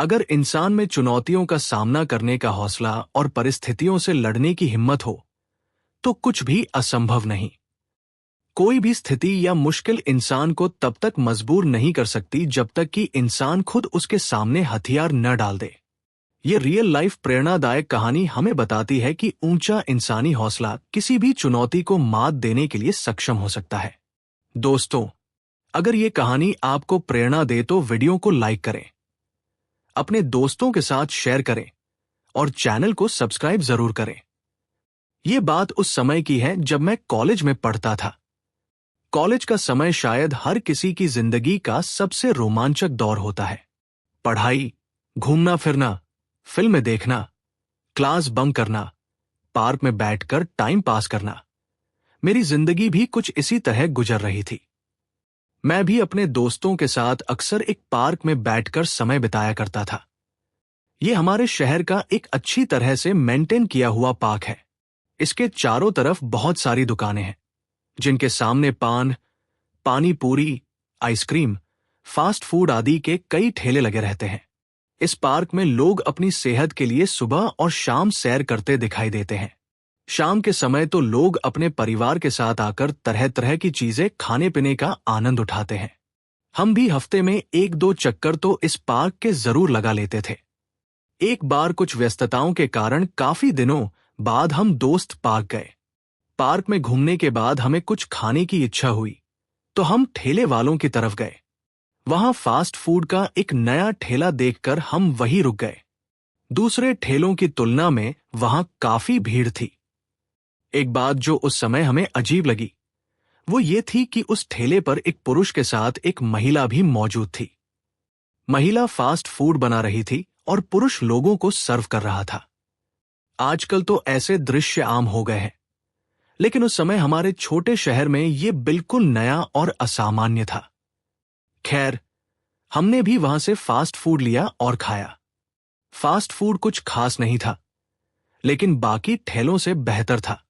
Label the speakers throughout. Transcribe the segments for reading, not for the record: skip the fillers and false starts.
Speaker 1: अगर इंसान में चुनौतियों का सामना करने का हौसला और परिस्थितियों से लड़ने की हिम्मत हो, तो कुछ भी असंभव नहीं। कोई भी स्थिति या मुश्किल इंसान को तब तक मजबूर नहीं कर सकती जब तक कि इंसान खुद उसके सामने हथियार न डाल दे। ये रियल लाइफ प्रेरणादायक कहानी हमें बताती है कि ऊंचा इंसानी हौसला किसी भी चुनौती को मात देने के लिए सक्षम हो सकता है। दोस्तों, अगर ये कहानी आपको प्रेरणा दे तो वीडियो को लाइक करें, अपने दोस्तों के साथ शेयर करें और चैनल को सब्सक्राइब जरूर करें। ये बात उस समय की है जब मैं कॉलेज में पढ़ता था। कॉलेज का समय शायद हर किसी की जिंदगी का सबसे रोमांचक दौर होता है। पढ़ाई, घूमना फिरना, फिल्में देखना, क्लास बंक करना, पार्क में बैठकर टाइम पास करना। मेरी जिंदगी भी कुछ इसी तरह गुजर रही थी। मैं भी अपने दोस्तों के साथ अक्सर एक पार्क में बैठकर समय बिताया करता था। ये हमारे शहर का एक अच्छी तरह से मेंटेन किया हुआ पार्क है। इसके चारों तरफ बहुत सारी दुकानें हैं, जिनके सामने पान, पानी पूरी, आइसक्रीम, फास्ट फूड आदि के कई ठेले लगे रहते हैं। इस पार्क में लोग अपनी सेहत के लिए सुबह और शाम सैर करते दिखाई देते हैं। शाम के समय तो लोग अपने परिवार के साथ आकर तरह तरह की चीजें खाने पीने का आनंद उठाते हैं। हम भी हफ्ते में 1-2 चक्कर तो इस पार्क के जरूर लगा लेते थे। एक बार कुछ व्यस्तताओं के कारण काफी दिनों बाद हम दोस्त पार्क गए। पार्क में घूमने के बाद हमें कुछ खाने की इच्छा हुई, तो हम ठेले वालों की तरफ गए। वहां फास्ट फूड का एक नया ठेला देखकर हम वहीं रुक गए। दूसरे ठेलों की तुलना में वहां काफी भीड़ थी। एक बात जो उस समय हमें अजीब लगी, वो ये थी कि उस ठेले पर एक पुरुष के साथ एक महिला भी मौजूद थी। महिला फास्ट फूड बना रही थी और पुरुष लोगों को सर्व कर रहा था। आजकल तो ऐसे दृश्य आम हो गए हैं, लेकिन उस समय हमारे छोटे शहर में ये बिल्कुल नया और असामान्य था। खैर, हमने भी वहां से फास्ट फूड लिया और खाया। फास्ट फूड कुछ खास नहीं था, लेकिन बाकी ठेलों से बेहतर था।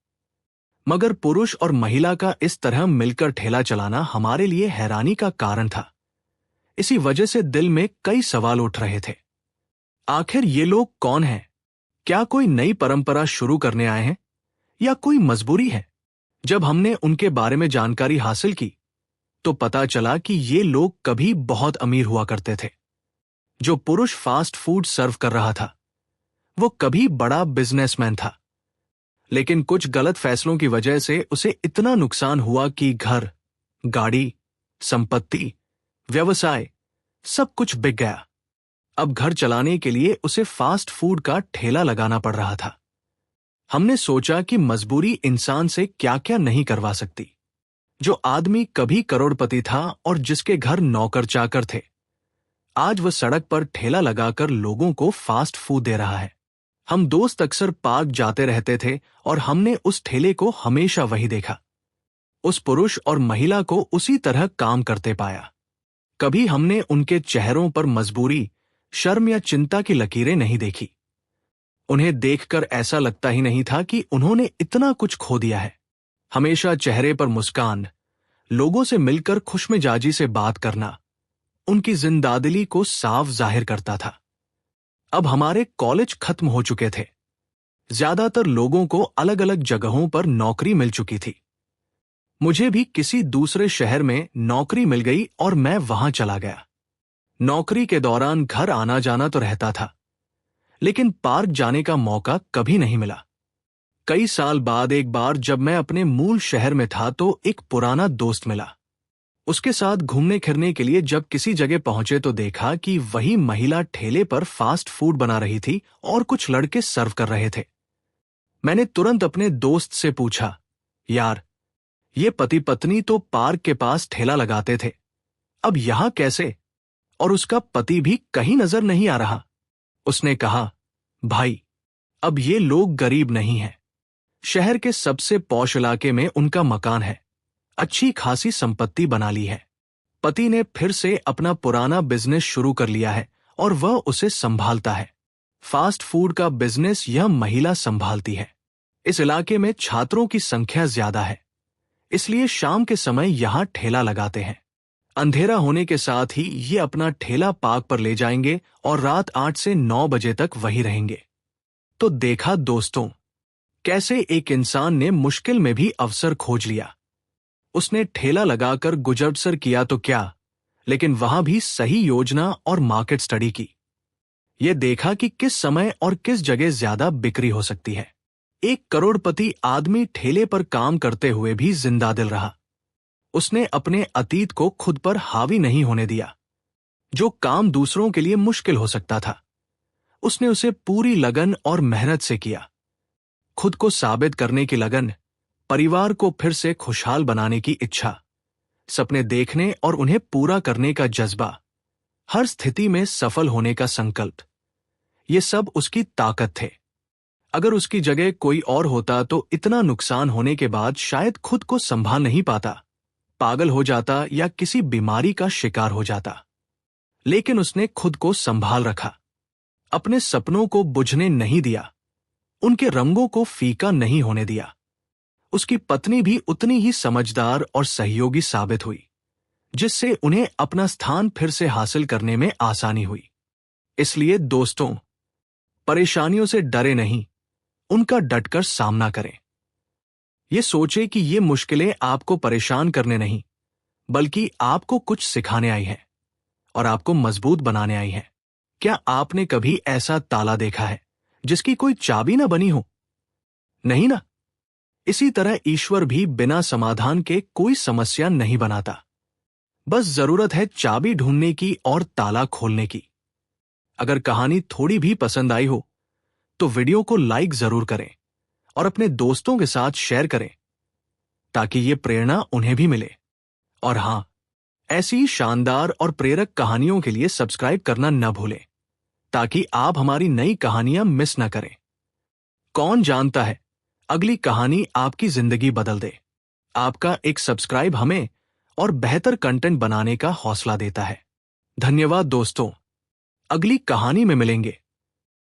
Speaker 1: मगर पुरुष और महिला का इस तरह मिलकर ठेला चलाना हमारे लिए हैरानी का कारण था। इसी वजह से दिल में कई सवाल उठ रहे थे। आखिर ये लोग कौन हैं? क्या कोई नई परंपरा शुरू करने आए हैं या कोई मजबूरी है? जब हमने उनके बारे में जानकारी हासिल की, तो पता चला कि ये लोग कभी बहुत अमीर हुआ करते थे। जो पुरुष फास्ट फूड सर्व कर रहा था, वो कभी बड़ा बिजनेसमैन था, लेकिन कुछ गलत फैसलों की वजह से उसे इतना नुकसान हुआ कि घर, गाड़ी, संपत्ति, व्यवसाय सब कुछ बिक गया। अब घर चलाने के लिए उसे फास्ट फूड का ठेला लगाना पड़ रहा था। हमने सोचा कि मजबूरी इंसान से क्या क्या नहीं करवा सकती। जो आदमी कभी करोड़पति था और जिसके घर नौकर चाकर थे, आज वह सड़क पर ठेला लगाकर लोगों को फास्ट फूड दे रहा है। हम दोस्त अक्सर पार्क जाते रहते थे और हमने उस ठेले को हमेशा वही देखा। उस पुरुष और महिला को उसी तरह काम करते पाया। कभी हमने उनके चेहरों पर मजबूरी, शर्म या चिंता की लकीरें नहीं देखी। उन्हें देखकर ऐसा लगता ही नहीं था कि उन्होंने इतना कुछ खो दिया है। हमेशा चेहरे पर मुस्कान, लोगों से मिलकर खुशमिजाजी से बात करना उनकी जिंदादिली को साफ जाहिर करता था। अब हमारे कॉलेज खत्म हो चुके थे। ज्यादातर लोगों को अलग अलग जगहों पर नौकरी मिल चुकी थी। मुझे भी किसी दूसरे शहर में नौकरी मिल गई और मैं वहां चला गया। नौकरी के दौरान घर आना जाना तो रहता था, लेकिन पार्क जाने का मौका कभी नहीं मिला। कई साल बाद एक बार जब मैं अपने मूल शहर में था तो एक पुराना दोस्त मिला। उसके साथ घूमने फिरने के लिए जब किसी जगह पहुंचे तो देखा कि वही महिला ठेले पर फास्ट फूड बना रही थी और कुछ लड़के सर्व कर रहे थे। मैंने तुरंत अपने दोस्त से पूछा, यार, ये पति पत्नी तो पार्क के पास ठेला लगाते थे, अब यहां कैसे? और उसका पति भी कहीं नजर नहीं आ रहा। उसने कहा, भाई, अब ये लोग गरीब नहीं हैं। शहर के सबसे पॉश इलाके में उनका मकान है, अच्छी खासी संपत्ति बना ली है। पति ने फिर से अपना पुराना बिजनेस शुरू कर लिया है और वह उसे संभालता है। फास्ट फूड का बिजनेस यह महिला संभालती है। इस इलाके में छात्रों की संख्या ज्यादा है, इसलिए शाम के समय यहां ठेला लगाते हैं। अंधेरा होने के साथ ही ये अपना ठेला पार्क पर ले जाएंगे और रात 8 से 9 बजे तक वहीं रहेंगे। तो देखा दोस्तों, कैसे एक इंसान ने मुश्किल में भी अवसर खोज लिया। उसने ठेला लगाकर गुजर किया तो क्या, लेकिन वहां भी सही योजना और मार्केट स्टडी की। यह देखा कि किस समय और किस जगह ज्यादा बिक्री हो सकती है। एक करोड़पति आदमी ठेले पर काम करते हुए भी जिंदा दिल रहा। उसने अपने अतीत को खुद पर हावी नहीं होने दिया। जो काम दूसरों के लिए मुश्किल हो सकता था, उसने उसे पूरी लगन और मेहनत से किया। खुद को साबित करने की लगन, परिवार को फिर से खुशहाल बनाने की इच्छा, सपने देखने और उन्हें पूरा करने का जज्बा, हर स्थिति में सफल होने का संकल्प, ये सब उसकी ताकत थे। अगर उसकी जगह कोई और होता तो इतना नुकसान होने के बाद शायद खुद को संभाल नहीं पाता, पागल हो जाता या किसी बीमारी का शिकार हो जाता। लेकिन उसने खुद को संभाल रखा, अपने सपनों को बुझने नहीं दिया, उनके रंगों को फीका नहीं होने दिया। उसकी पत्नी भी उतनी ही समझदार और सहयोगी साबित हुई, जिससे उन्हें अपना स्थान फिर से हासिल करने में आसानी हुई। इसलिए दोस्तों, परेशानियों से डरे नहीं, उनका डटकर सामना करें। ये सोचे कि ये मुश्किलें आपको परेशान करने नहीं, बल्कि आपको कुछ सिखाने आई हैं और आपको मजबूत बनाने आई हैं। क्या आपने कभी ऐसा ताला देखा है जिसकी कोई चाबी ना बनी हो? नहीं ना? इसी तरह ईश्वर भी बिना समाधान के कोई समस्या नहीं बनाता। बस जरूरत है चाबी ढूंढने की और ताला खोलने की। अगर कहानी थोड़ी भी पसंद आई हो तो वीडियो को लाइक जरूर करें और अपने दोस्तों के साथ शेयर करें, ताकि ये प्रेरणा उन्हें भी मिले। और हां, ऐसी शानदार और प्रेरक कहानियों के लिए सब्सक्राइब करना न भूलें, ताकि आप हमारी नई कहानियां मिस न करें। कौन जानता है, अगली कहानी आपकी जिंदगी बदल दे। आपका एक सब्सक्राइब हमें और बेहतर कंटेंट बनाने का हौसला देता है। धन्यवाद दोस्तों, अगली कहानी में मिलेंगे।